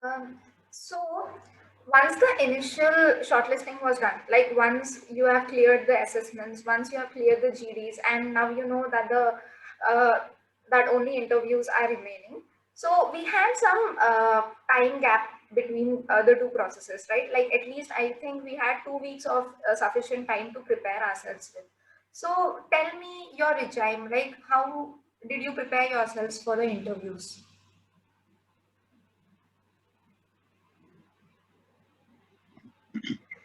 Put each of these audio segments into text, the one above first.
Um, so once the initial shortlisting was done, like once you have cleared the assessments, once you have cleared the GDs, and now you know that the uh, that only interviews are remaining. So we had some time gap between the two processes, right? Like at least I think we had 2 weeks of sufficient time to prepare ourselves with. So tell me your regime, like how did you prepare yourselves for the interviews?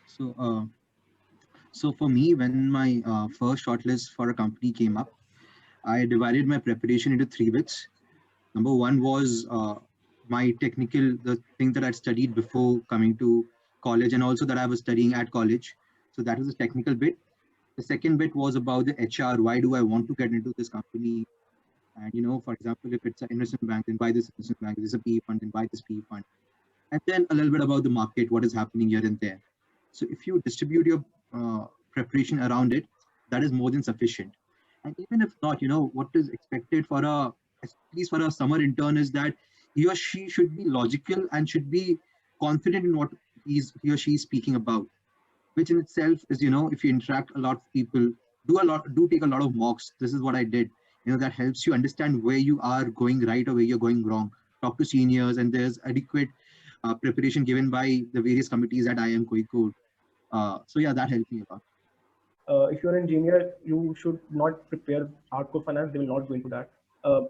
So, so for me, when my first shortlist for a company came up, I divided my preparation into three bits. Number one was my technical, the thing that I'd studied before coming to college, and also that I was studying at college. So that was the technical bit. The second bit was about the HR. Why do I want to get into this company? And for example, if it's an investment bank, then buy this investment bank. If it's a PE fund, then buy this PE fund. And then a little bit about the market, what is happening here and there. So if you distribute your preparation around it, that is more than sufficient. And even if not, what is expected for at least for a summer intern is that he or she should be logical and should be confident in what he or she is speaking about, which in itself is, if you interact a lot of people, do take a lot of mocks. This is what I did. That helps you understand where you are going right or where you're going wrong. Talk to seniors, and there's adequate preparation given by the various committees at IIM Kozhikode. So yeah, that helped me a lot. If you're an engineer, you should not prepare hardcore finance. They will not go into that.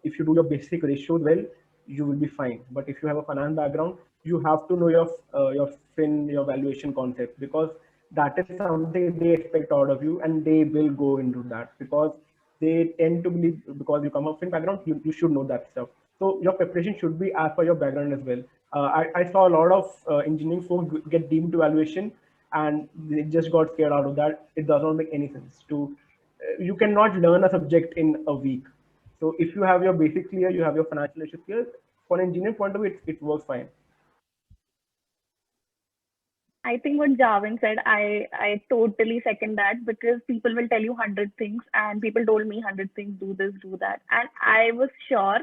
If you do your basic ratios well, you will be fine. But if you have a finance background, you have to know your fin, your valuation concept, because that is something they expect out of you, and they will go into that because they tend to believe, because you come from fin background, you should know that stuff. So your preparation should be as per your background as well. I saw a lot of engineering folks get deemed to valuation, and they just got scared out of that. It does not make any sense to. You cannot learn a subject in a week. So if you have your basic clear, you have your financial issues clear. For an engineering point of view, it works fine. I think what Javin said, I totally second that, because people will tell you 100 things, and people told me 100 things, do this, do that, and I was sure.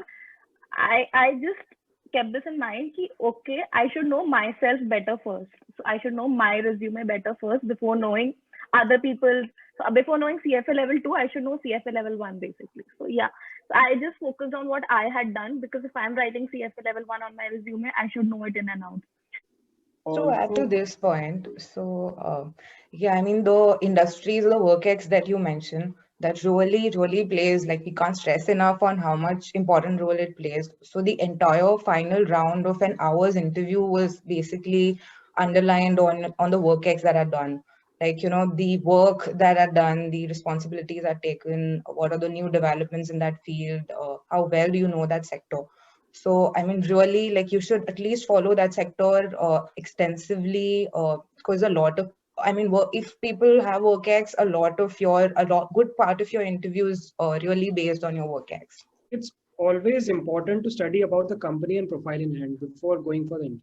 I just kept this in mind. Ki, okay, I should know myself better first. So I should know my resume better first before knowing other people's. So before knowing CFA level 2, I should know CFA level 1 basically. So yeah, so I just focused on what I had done, because if I'm writing CFA level 1 on my resume, I should know it in and out. To add to Also, this point, yeah, I mean, the industries, the work X that you mentioned, that really plays, like, we can't stress enough on how much important role it plays. So the entire final round of an hour's interview was basically underlined on the work X that are done. Like, the work that are done, the responsibilities are taken, what are the new developments in that field, how well do you know that sector? So, I mean, really, like, you should at least follow that sector extensively, because a lot of, I mean, if people have work ex, a lot good part of your interviews really based on your work ex. It's always important to study about the company and profile in hand before going for the interview.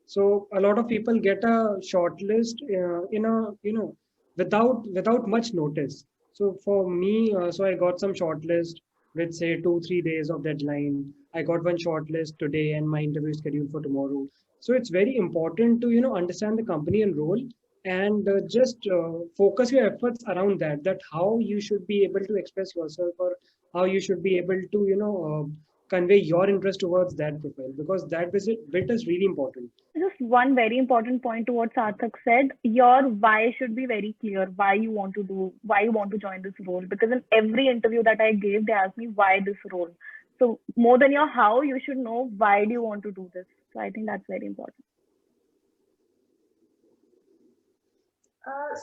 So a lot of people get a short list in a without much notice. So for me, so I got some short list with say 2-3 days of deadline. I got one short list today, and my interview is scheduled for tomorrow. So it's very important to understand the company and role, and just focus your efforts around that. That how you should be able to express yourself, or how you should be able to convey your interest towards that profile, because that bit is really important. Just one very important point to what Sarthak said. Your why should be very clear. Why you want to join this role. Because in every interview that I gave, they asked me why this role. So more than your how, you should know why do you want to do this. So I think that's very important.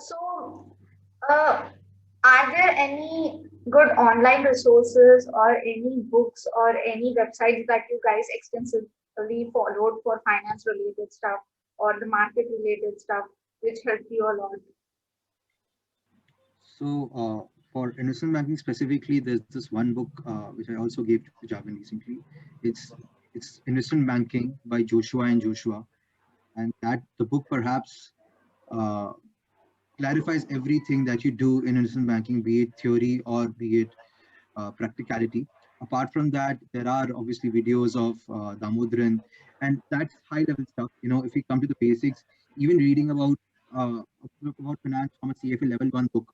So, are there any good online resources or any books or any websites that you guys extensively followed for finance related stuff or the market related stuff, which helped you a lot? So for investment banking specifically, there's this one book which I also gave to Javin recently. It's it's Investment Banking by Joshua and Joshua, and that the book perhaps uh, clarifies everything that you do in investment banking, be it theory or be it practicality. Apart from that, there are obviously videos of Damodran, and that's high level stuff. If we come to the basics, even reading uh, about finance from a CFA level one book,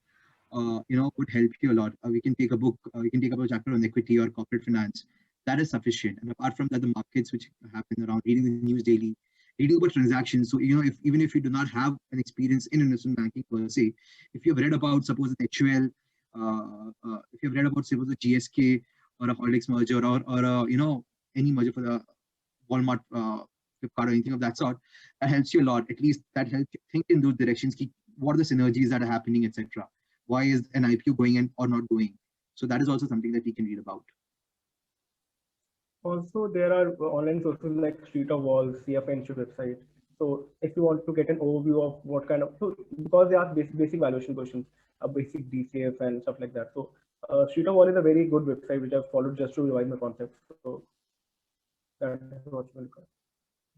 would help you a lot. We can take a book, we can take up a chapter on equity or corporate finance. That is sufficient. And apart from that, the markets which happen around, reading the news daily, reading about transactions. So, if even if you do not have an experience in investment banking per se, if you've read about, suppose, an HUL, if you've read about, suppose, the GSK or a Horlicks merger, or any merger for the Walmart, Flipkart, or anything of that sort, that helps you a lot. At least that helps you think in those directions. What are the synergies that are happening, etc. Why is an IPO going in or not going? So that is also something that we can read about. Also, there are online sources like Street of Walls, CFA Institute website. So if you want to get an overview of what kind of, so because they ask basic valuation questions, a basic DCF and stuff like that. So Street of Wall is a very good website which I've followed just to revise my concepts. So that is what's really good.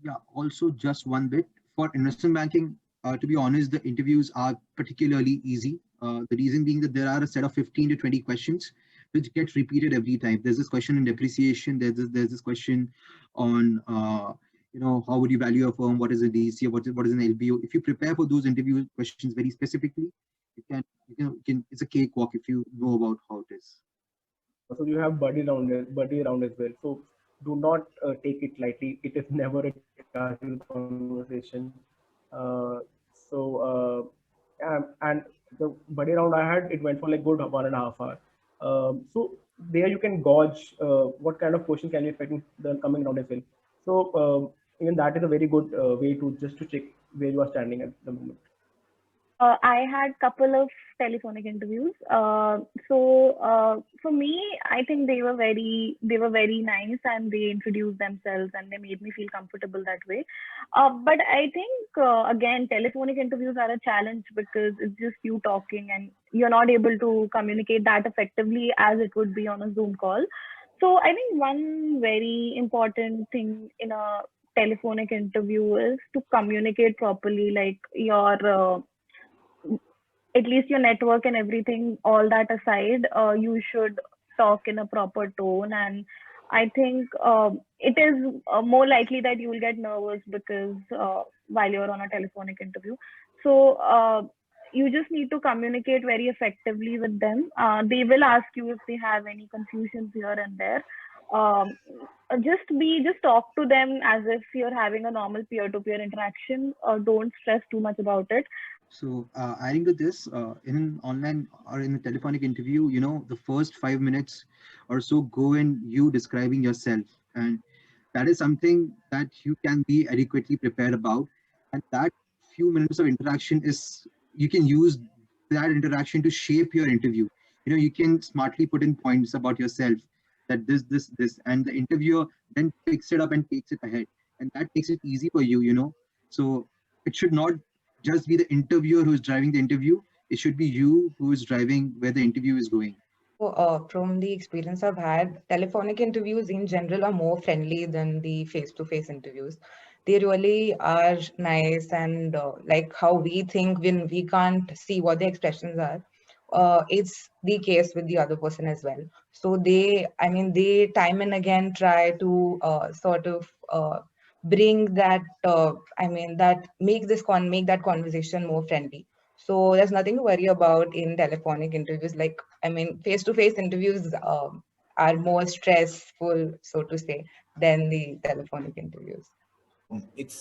Yeah, also just one bit for investment banking. To be honest, the interviews are particularly easy. The reason being that there are a set of 15 to 20 questions which get repeated every time. There's this question on depreciation. There's this question on how would you value a firm? What is a DCF? What is an LBO? If you prepare for those interview questions very specifically, it's a cakewalk if you know about how it is. So you have buddy round as well. So do not take it lightly. It is never a casual conversation. And the buddy round I had, it went for like good 1.5 hours. So there you can gauge what kind of question can you expect in the coming round as well. So even that is a very good way to check where you are standing at the moment. I had couple of telephonic interviews. So for me, I think they were very nice, and they introduced themselves and they made me feel comfortable that way. But I think again, telephonic interviews are a challenge because it's just you talking and you're not able to communicate that effectively as it would be on a Zoom call. So I think one very important thing in a telephonic interview is to communicate properly, like your at least your network and everything, all that aside, you should talk in a proper tone. And I think it is more likely that you will get nervous because while you're on a telephonic interview. So you just need to communicate very effectively with them. They will ask you if they have any confusions here and there. Just talk to them as if you're having a normal peer-to-peer interaction. Don't stress too much about it. So adding to this, in an online or in a telephonic interview, the first 5 minutes or so go in you describing yourself. And that is something that you can be adequately prepared about. And that few minutes of interaction you can use that interaction to shape your interview. You can smartly put in points about yourself that this, and the interviewer then picks it up and takes it ahead. And that makes it easy for you. So it should not just be the interviewer who is driving the interview. It should be you who is driving where the interview is going. So, from the experience I've had, telephonic interviews in general are more friendly than the face-to-face interviews. They really are nice, and like how we think when we can't see what the expressions are, it's the case with the other person as well. So they time and again try to sort of bring that, make that conversation more friendly. So there's nothing to worry about in telephonic interviews. Face-to-face interviews are more stressful, so to say, than the telephonic interviews. It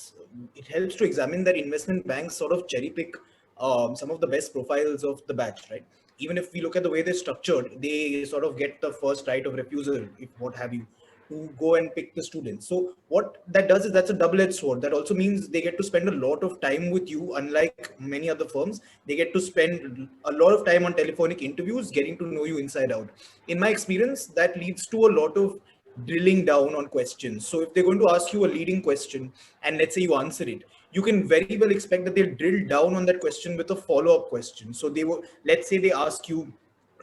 helps to examine that investment banks sort of cherry pick some of the best profiles of the batch, right? Even if we look at the way they're structured, they sort of get the first right of refusal, if what have you, to go and pick the students. So what that does is that's a double-edged sword. That also means they get to spend a lot of time with you. Unlike many other firms, they get to spend a lot of time on telephonic interviews, getting to know you inside out. In my experience, that leads to a lot of drilling down on questions. So if they're going to ask you a leading question and let's say you answer it, you can very well expect that they'll drill down on that question with a follow-up question. So let's say they ask you,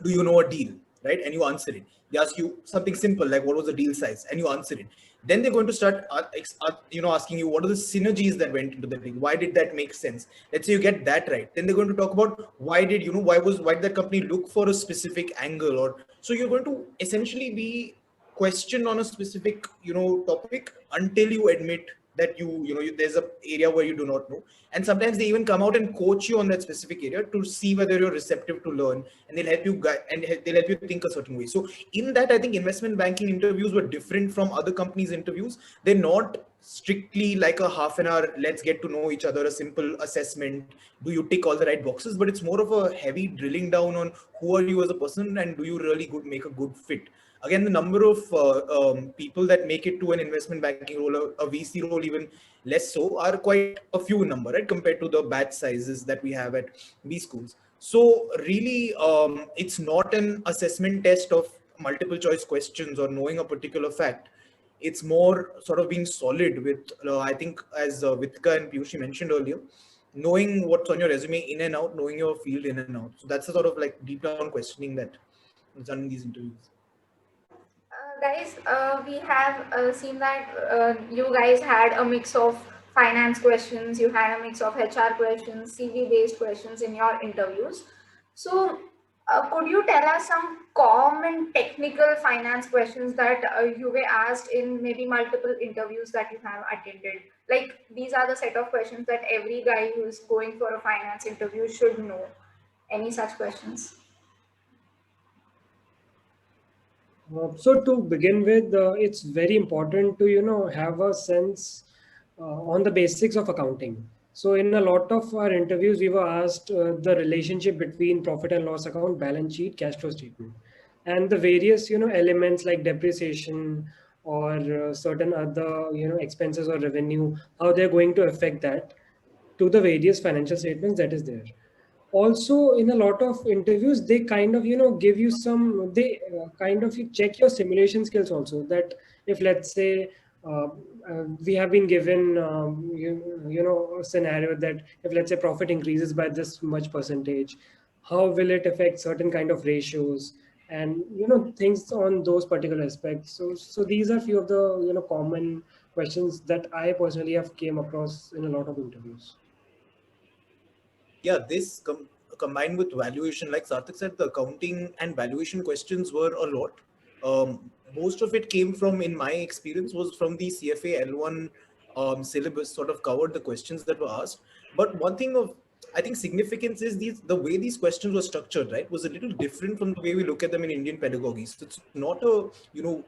do you know a deal, right? And you answer it. They ask you something simple like what was the deal size, and you answer it. Then they're going to start asking you what are the synergies that went into the deal. Why did that make sense? Let's say you get that right. Then they're going to talk about why did that company look for a specific angle, or so you're going to essentially be question on a specific topic until you admit that there's a area where you do not know. And sometimes they even come out and coach you on that specific area to see whether you're receptive to learn, and they'll help you they'll help you think a certain way. So in that, I think investment banking interviews were different from other companies interviews. They're not strictly like a half an hour, let's get to know each other, a simple assessment, do you tick all the right boxes, but it's more of a heavy drilling down on who are you as a person and do you really make a good fit. Again, the number of people that make it to an investment banking role, a VC role even less so, are quite a few in number, right, compared to the batch sizes that we have at B schools. So really, it's not an assessment test of multiple choice questions or knowing a particular fact. It's more sort of being solid with, I think, as Vitka and Piyushi mentioned earlier, knowing what's on your resume in and out, knowing your field in and out. So that's the sort of like deep down questioning that is done in these interviews. Guys, we have seen that you guys had a mix of finance questions, you had a mix of HR questions, CV based questions in your interviews. So, could you tell us some common technical finance questions that you were asked in maybe multiple interviews that you have attended? Like, these are the set of questions that every guy who is going for a finance interview should know. Any such questions? So to begin with, it's very important to have a sense on the basics of accounting. So in a lot of our interviews, we were asked the relationship between profit and loss account, balance sheet, cash flow statement, and the various elements like depreciation or certain other expenses or revenue, how they're going to affect that to the various financial statements that is there. Also in a lot of interviews they kind of give you some, they kind of you check your simulation skills also, that if let's say we have been given a scenario that if let's say profit increases by this much percentage, how will it affect certain kind of ratios, and things on those particular aspects. So these are few of the common questions that I personally have came across in a lot of interviews. Yeah, this combined with valuation, like Sarthak said, the accounting and valuation questions were a lot. Most of it came from, in my experience, was from the CFA L1 syllabus, sort of covered the questions that were asked. But one thing of, I think, significance is the way these questions were structured, right, was a little different from the way we look at them in Indian pedagogy. So it's not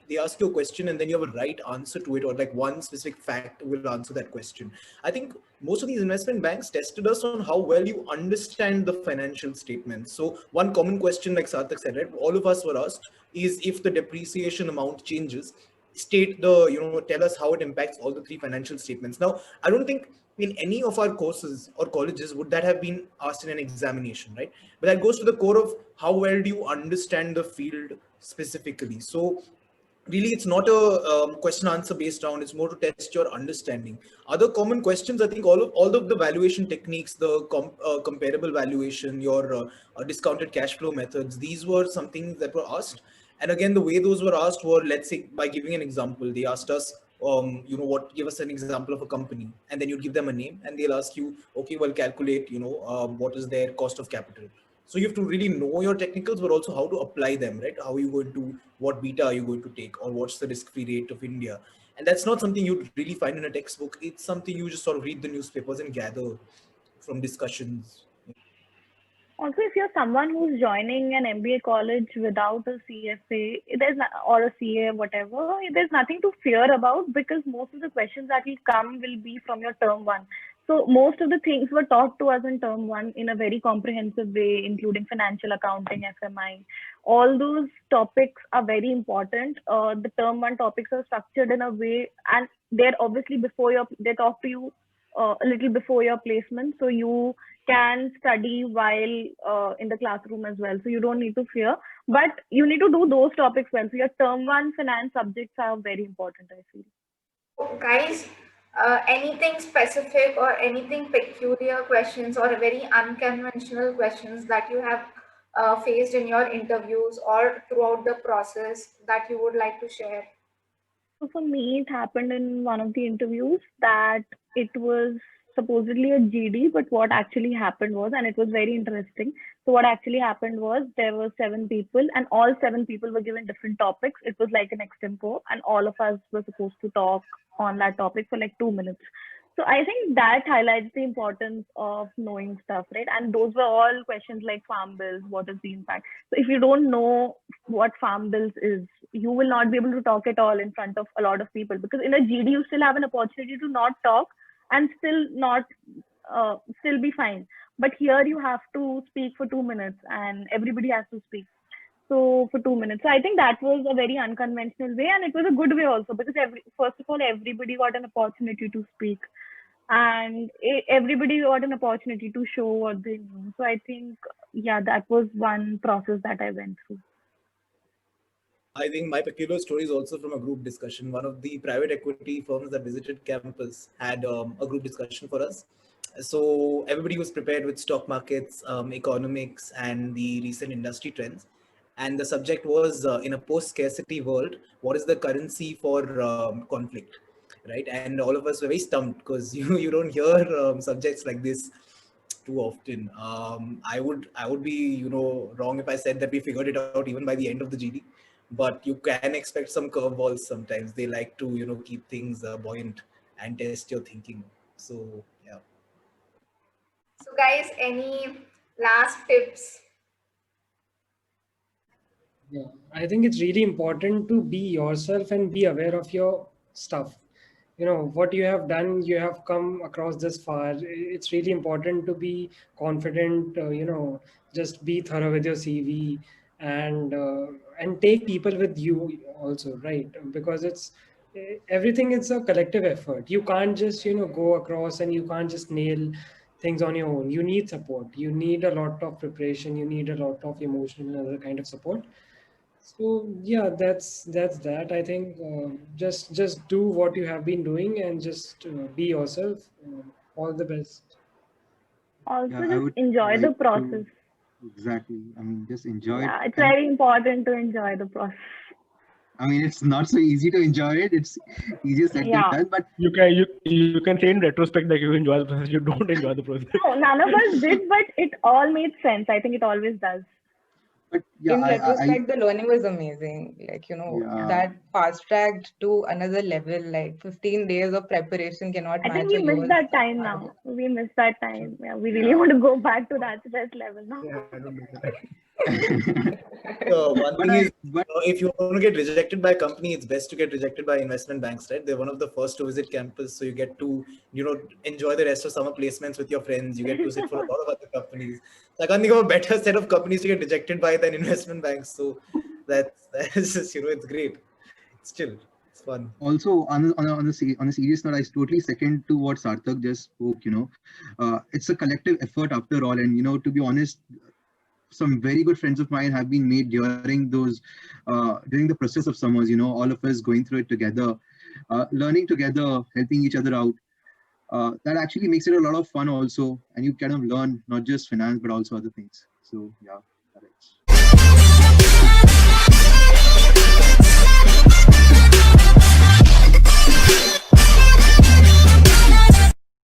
they ask you a question and then you have a right answer to it, or like one specific fact will answer that question. I think most of these investment banks tested us on how well you understand the financial statements. So one common question, like Sarthak said, right, all of us were asked is, if the depreciation amount changes, state tell us how it impacts all the three financial statements. Now, I don't think in any of our courses or colleges would that have been asked in an examination, right? But that goes to the core of how well do you understand the field specifically. So really, it's not a question answer based round, it's more to test your understanding. Other common questions, I think all of the valuation techniques, the comparable valuation, your discounted cash flow methods, these were something that were asked. And again, the way those were asked were, let's say, by giving an example. They asked us give us an example of a company, and then you give them a name and they'll ask you, okay, well, calculate what is their cost of capital. So you have to really know your technicals, but also how to apply them, right? How are you going to, what beta are you going to take, or what's the risk-free rate of India? And that's not something you'd really find in a textbook. It's something you just sort of read the newspapers and gather from discussions. Also, if you're someone who's joining an MBA college without a CFA, or a CA, whatever, there's nothing to fear about, because most of the questions that will come will be from your term one. So most of the things were taught to us in term one in a very comprehensive way, including financial accounting, FMI. All those topics are very important. The term one topics are structured in a way, and they're obviously they talk to you a little before your placement, so you can study while in the classroom as well. So you don't need to fear, but you need to do those topics well. So your term one finance subjects are very important, I feel. Guys, anything specific or anything peculiar questions or very unconventional questions that you have faced in your interviews or throughout the process that you would like to share? So for me, it happened in one of the interviews that it was supposedly a GD, but what actually happened was, and it was very interesting. So what actually happened was there were 7 people, and all 7 people were given different topics. It was like an extempo, and all of us were supposed to talk on that topic for like 2 minutes. So I think that highlights the importance of knowing stuff, right? And those were all questions like farm bills, what is the impact? So if you don't know what farm bills is, you will not be able to talk at all in front of a lot of people, because in a GD you still have an opportunity to not talk and still be fine. But here you have to speak for 2 minutes, and everybody has to speak. So for 2 minutes. So I think that was a very unconventional way, and it was a good way also, because first of all, everybody got an opportunity to speak, and everybody got an opportunity to show what they knew. So I think, yeah, that was one process that I went through. I think my peculiar story is also from a group discussion. One of the private equity firms that visited campus had a group discussion for us. So everybody was prepared with stock markets, economics, and the recent industry trends. And the subject was in a post-scarcity world, what is the currency for conflict, right? And all of us were very stumped because you don't hear subjects like this too often. I would be wrong if I said that we figured it out even by the end of the GD, but you can expect some curveballs sometimes. They like to keep things buoyant and test your thinking. So yeah. So guys, any last tips? Yeah, I think it's really important to be yourself and be aware of your stuff. What you have done, you have come across this far. It's really important to be confident, just be thorough with your CV, and take people with you also, right? Because everything is a collective effort. You can't just go across, and you can't just nail things on your own. You need support. You need a lot of preparation. You need a lot of emotional and other kind of support. So yeah, that's that. I think just do what you have been doing, and just be yourself. All the best. Also, Yeah, I just would enjoy the like process. to exactly. I mean, just enjoy it. Yeah, it's And very important to enjoy the process. I mean, it's not so easy to enjoy it. It's easier said than Yeah. done. But You can say in retrospect that you enjoy the process. You don't enjoy the process. No, none of us did, but it all made sense. I think it always does. yeah, In I retrospect, the learning was amazing. Like, yeah. that fast tracked to another level, like 15 days of preparation cannot I think match we a missed year's that time hard now. work. We missed that time. Yeah, we really Yeah. want to go back to that stress level now. Yeah, I don't know that. One thing is, if you want to get rejected by a company, it's best to get rejected by investment banks, right? They're one of the first to visit campus, so you get to enjoy the rest of summer placements with your friends. You get to sit for a lot of other companies. So I can't think of a better set of companies to get rejected by than investment banks. So that's just it's great. It's chill. It's fun. Also, on a serious note, I totally second to what Sarthak just spoke. It's a collective effort after all, and to be honest, some very good friends of mine have been made during the process of summers. All of us going through it together, learning together, helping each other out. That actually makes it a lot of fun also, and you kind of learn not just finance but also other things. So yeah, that is.